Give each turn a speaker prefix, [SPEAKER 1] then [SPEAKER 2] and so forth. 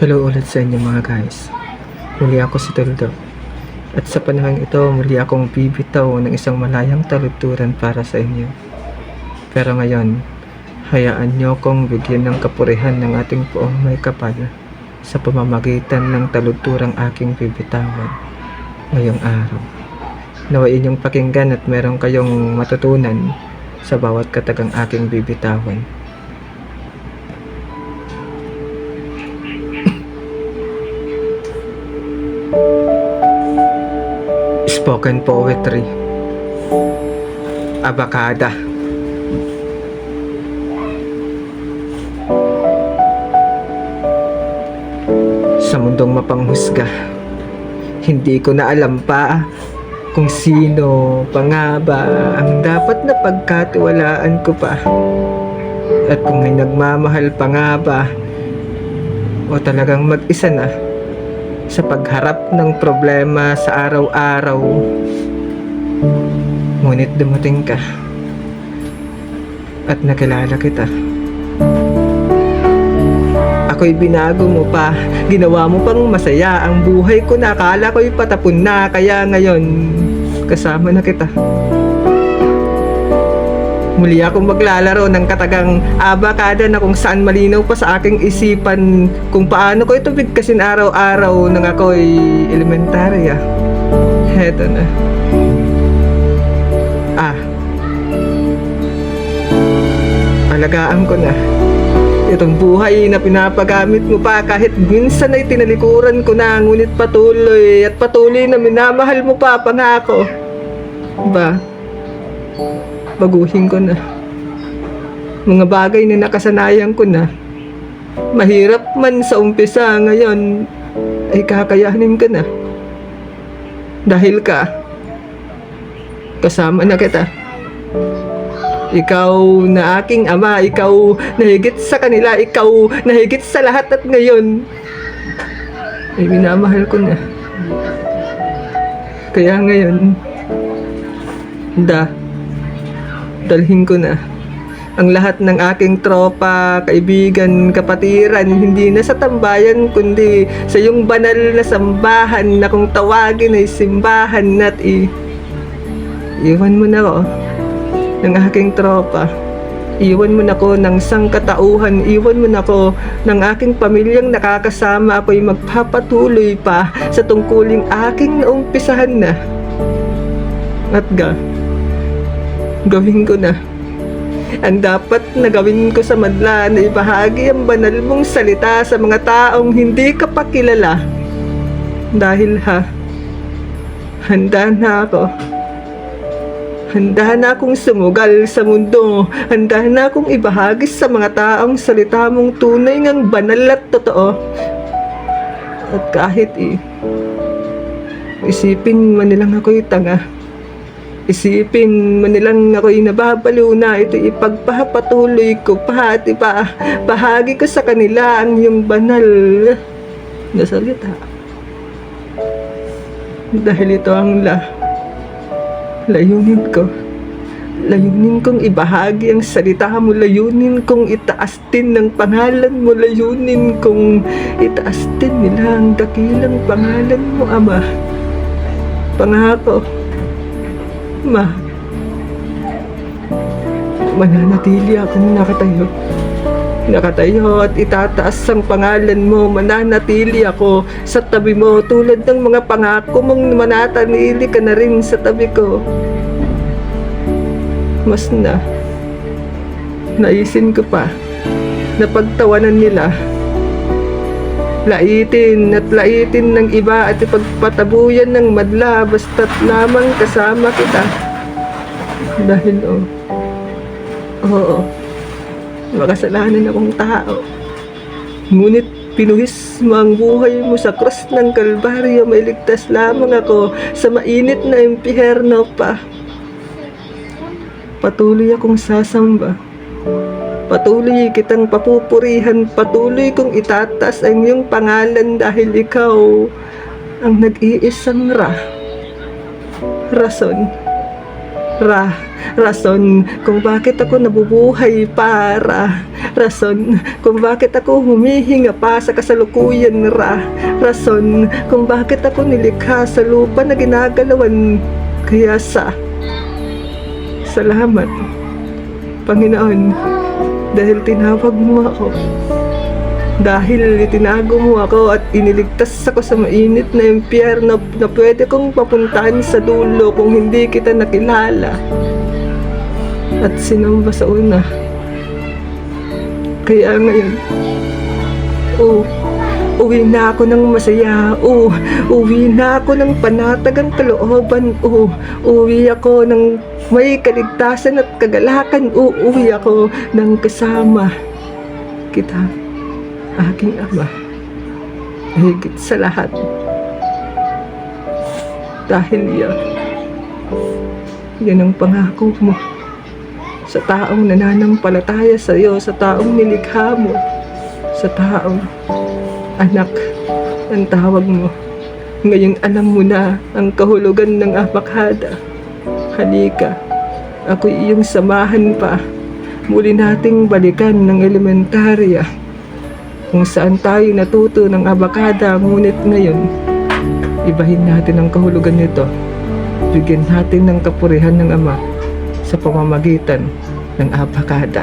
[SPEAKER 1] Hello ulit sa inyo mga guys. Muli ako si Toldo. At sa panahon ito, muli akong bibitaw ng isang malayang taludturan para sa inyo. Pero ngayon, hayaan nyo kong bigyan ng kapurihan ng ating poong may kapal sa pamamagitan ng taludturang aking bibitawan ngayong araw. Nawain inyong pakinggan at meron kayong matutunan sa bawat katagang aking bibitawan. Spoken Poetry. Abakada. Sa mundong mapanghusga, hindi ko na alam pa kung sino pa nga ba ang dapat na pagkatiwalaan ko pa, at kung may nagmamahal pa nga ba o talagang mag-isa na sa pagharap ng problema sa araw-araw. Ngunit dumating ka at nakilala kita. Ako'y binago mo pa, ginawa mo pang masaya ang buhay ko na akala ko'y patapon na, kaya ngayon kasama na kita. Muli akong maglalaro ng katagang abakada na kung saan malinaw pa sa aking isipan kung paano ko ito bigkasin araw-araw nang ako'y elementarya. Heto na. Alagaan ko na itong buhay na pinapagamit mo pa, kahit minsan ay tinalikuran ko na, ngunit patuloy at patuloy na minamahal mo pa, pangako. Baguhin ko na mga bagay na nakasanayan ko na. Mahirap man sa umpisa, ngayon ay kakayanin ka na. Dahil kasama na kita. Ikaw na aking ama, ikaw na higit sa kanila, ikaw na higit sa lahat, at ngayon ay minamahal ko na. Kaya ngayon, dalhin ko na ang lahat ng aking tropa, kaibigan, kapatiran, hindi na sa tambayan kundi sa iyong banal na sambahan na kung tawagin ay simbahan, at iwan mo na ako ng aking tropa. Iwan mo na ko ng sangkatauhan, iwan mo na ko ng aking pamilyang nakakasama. Ako'y magpapatuloy pa sa tungkuling aking naumpisahan na. At gawin ko na ang dapat na gawin ko sa madla, na ibahagi ang banal mong salita sa mga taong hindi ka pa kilala. Dahil handa na ako. Handa na akong sumugal sa mundo. Handa na akong ibahagi sa mga taong salita mong tunay ngang banal at totoo. At kahit isipin man nilang ako'y tanga, isipin man nilang ako'y nababaliw na, ito ipagpapatuloy ko pa at bahagi ko sa kanila ang iyong banal na salita. Dahil ito ang layunin ko. Layunin kong ibahagi ang salita mo. Layunin kong itaas din ng pangalan mo. Layunin kong itaas din nila ang dakilang pangalan mo, Ama. Pangako, mananatili akong nakatayo at itataas ang pangalan mo. Mananatili ako sa tabi mo tulad ng mga pangako mong mananatili ka na rin sa tabi ko. Mas naisin ko pa na pagtawanan nila, laitin at laitin ng iba at ipagpatabuyan ng madla basta't lamang kasama kita. Dahil makasalanan akong tao, ngunit pinuhis mo ang buhay mo sa krus ng Kalbaryo. Mailigtas lamang ako sa mainit na impyerno pa. Patuloy akong sasamba, patuloy kitang papupurihan, patuloy kong itataas ang iyong pangalan, dahil ikaw ang nag-iisang rason Rason kung bakit ako nabubuhay para. Rason kung bakit ako humihinga pa sa kasalukuyan. Rason kung bakit ako nilikha sa lupa na ginagalawan. Kaya salamat, Panginoon, dahil tinawag mo ako. Dahil itinago mo ako at iniligtas ako sa mainit na impyerno na pwede kong papuntahan sa dulo kung hindi kita nakilala at sinamba sa una. Kaya ngayon, uwi na ako ng masaya. Uwi na ako ng panatagang kalooban. Uwi ako ng may kaligtasan at kagalakan. Uwi ako ng kasama kita, aking Ama, higit sa lahat. Dahil yan ang pangako mo sa taong nananampalataya sa iyo, sa taong nilikha mo, sa taong anak ang tawag mo. Ngayong alam mo na ang kahulugan ng abakada. Halika, ako'y iyong samahan pa. Muli nating balikan ng elementarya kung saan tayo natuto ng abakada, ngunit ngayon ibahin natin ang kahulugan nito. Bigyan natin ng kapurihan ng Ama sa pamamagitan ng abakada.